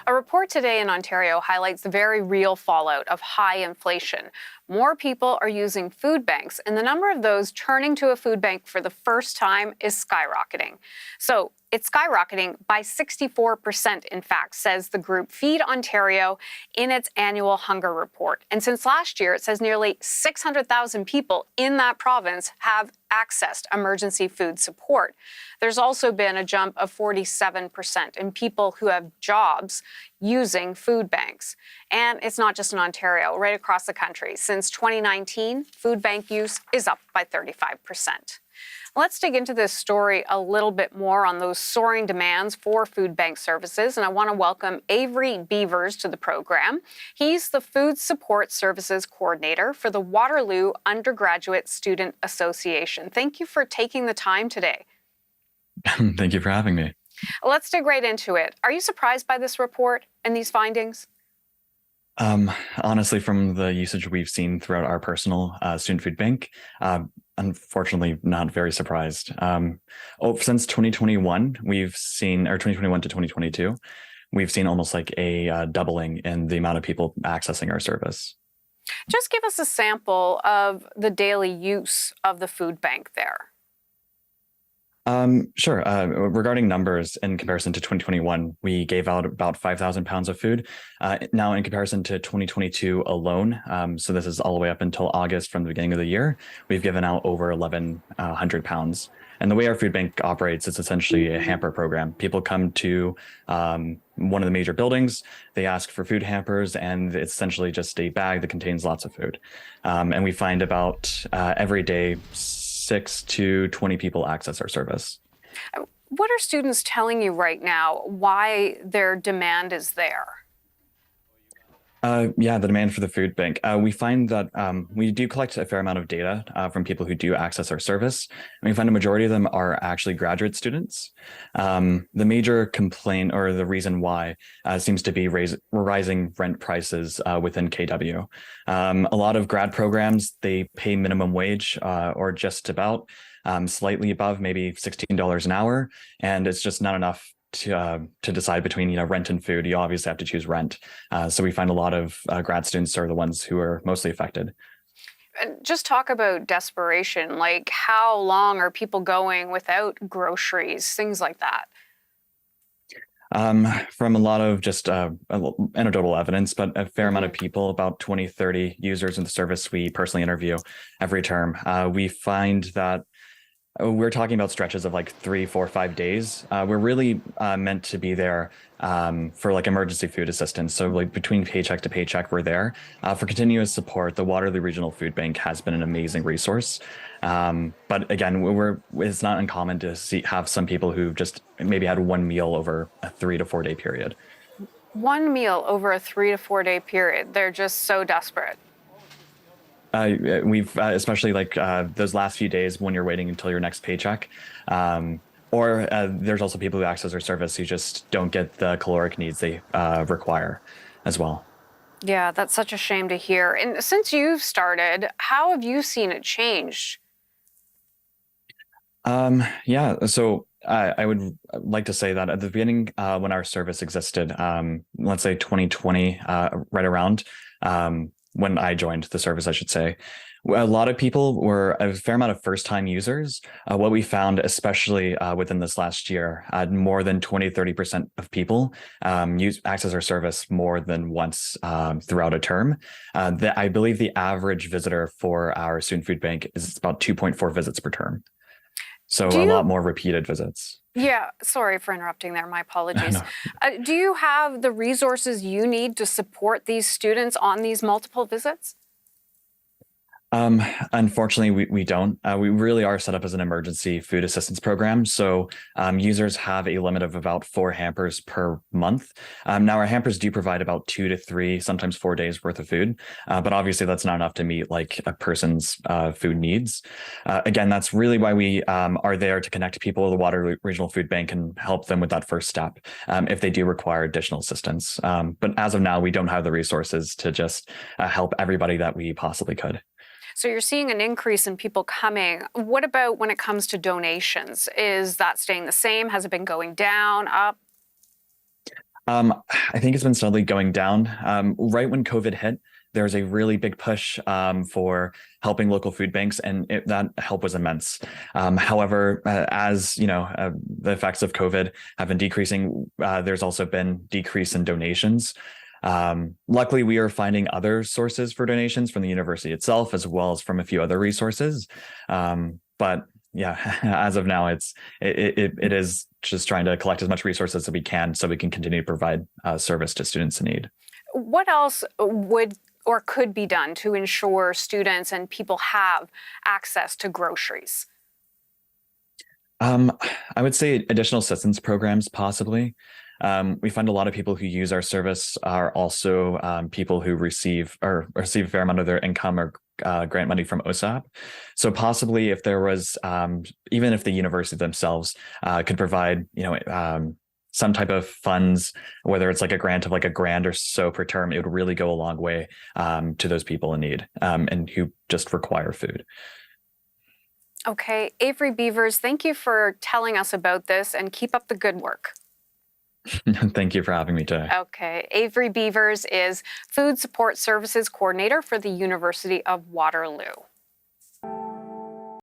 A report today in Ontario highlights the very real fallout of high inflation. More people are using food banks, and the number of those turning to a food bank for the first time is skyrocketing. So it's skyrocketing by 64%, in fact, says the group Feed Ontario in its annual hunger report. And since last year, it says nearly 600,000 people in that province have accessed emergency food support. There's also been a jump of 47% in people who have jobs using food banks. And it's not just in Ontario, right across the country. Since 2019, food bank use is up by 35%. Let's dig into this story a little bit more on those soaring demands for food bank services. And I want to welcome Avery Beavers to the program. He's the Food Support Services Coordinator for the Waterloo Undergraduate Student Association. Thank you for taking the time today. Thank you for having me. Let's dig right into it. Are you surprised by this report and these findings? Honestly, from the usage we've seen throughout our personal student food bank, unfortunately, not very surprised. Since 2021, we've seen, or 2021 to 2022, we've seen almost like a doubling in the amount of people accessing our service. Just give us a sample of the daily use of the food bank there. Sure. Regarding numbers in comparison to 2021, we gave out about 5,000 pounds of food. Now, in comparison to 2022 alone, so this is all the way up until August from the beginning of the year, we've given out over 1,100 pounds. And the way our food bank operates, it's essentially a hamper program. People come to one of the major buildings, they ask for food hampers, and it's essentially just a bag that contains lots of food. And we find about every day, 6 to 20 people access our service. What are students telling you right now why their demand is there? Yeah, the demand for the food bank. We find that we do collect a fair amount of data from people who do access our service. And we find a majority of them are actually graduate students. The major complaint or the reason why seems to be rising rent prices within KW. A lot of grad programs, they pay minimum wage or just about slightly above, maybe $16 an hour. And it's just not enough to decide between rent and food. You obviously have to choose rent. So we find a lot of grad students are the ones who are mostly affected. And just talk about desperation, like how long are people going without groceries, things like that? From a lot of just anecdotal evidence, but a fair amount of people, about 20, 30 users in the service we personally interview every term, we find that we're talking about stretches of like 3, 4, 5 days. We're really meant to be there for like emergency food assistance. So like between paycheck to paycheck, we're there. For continuous support, the Waterloo Regional Food Bank has been an amazing resource. But again, it's not uncommon to have some people who just maybe had one meal over a 3 to 4 day period. One meal over a 3 to 4 day period. They're just so desperate. We've especially like those last few days when you're waiting until your next paycheck, or there's also people who access our service who just don't get the caloric needs they require as well. Yeah, that's such a shame to hear. And since you've started, how have you seen it change? Yeah, so I would like to say that at the beginning, when our service existed, let's say 2020, right around, when I joined the service, I should say, a lot of people were a fair amount of first-time users. What we found, especially within this last year, more than 20, 30% of people access our service more than once throughout a term. I believe the average visitor for our student food bank is about 2.4 visits per term. So a lot more repeated visits. Yeah, sorry for interrupting there. My apologies. No. Do you have the resources you need to support these students on these multiple visits? Unfortunately, we don't. We really are set up as an emergency food assistance program. So users have a limit of about 4 hampers per month. Now, our hampers do provide about 2 to 3, sometimes 4 days worth of food. But obviously, that's not enough to meet like a person's food needs. Again, that's really why we are there to connect people to the Waterloo Regional Food Bank and help them with that first step if they do require additional assistance. But as of now, we don't have the resources to just help everybody that we possibly could. So you're seeing an increase in people coming. What about when it comes to donations? Is that staying the same? Has it been going down, up? I think it's been steadily going down. Right when COVID hit, there was a really big push for helping local food banks, and that help was immense. However, as you know, the effects of COVID have been decreasing. There's also been decrease in donations. Luckily, we are finding other sources for donations from the university itself, as well as from a few other resources. But yeah, as of now, it is just trying to collect as much resources as we can so we can continue to provide service to students in need. What else would or could be done to ensure students and people have access to groceries? I would say additional assistance programs, possibly. We find a lot of people who use our service are also people who receive a fair amount of their income or grant money from OSAP. So possibly if there was, even if the university themselves could provide, some type of funds, whether it's like a grant of like a grand or so per term, it would really go a long way to those people in need and who just require food. Okay, Avery Beavers, thank you for telling us about this, and keep up the good work. Thank you for having me today. Okay, Avery Beavers is Food Support Services Coordinator for the University of Waterloo.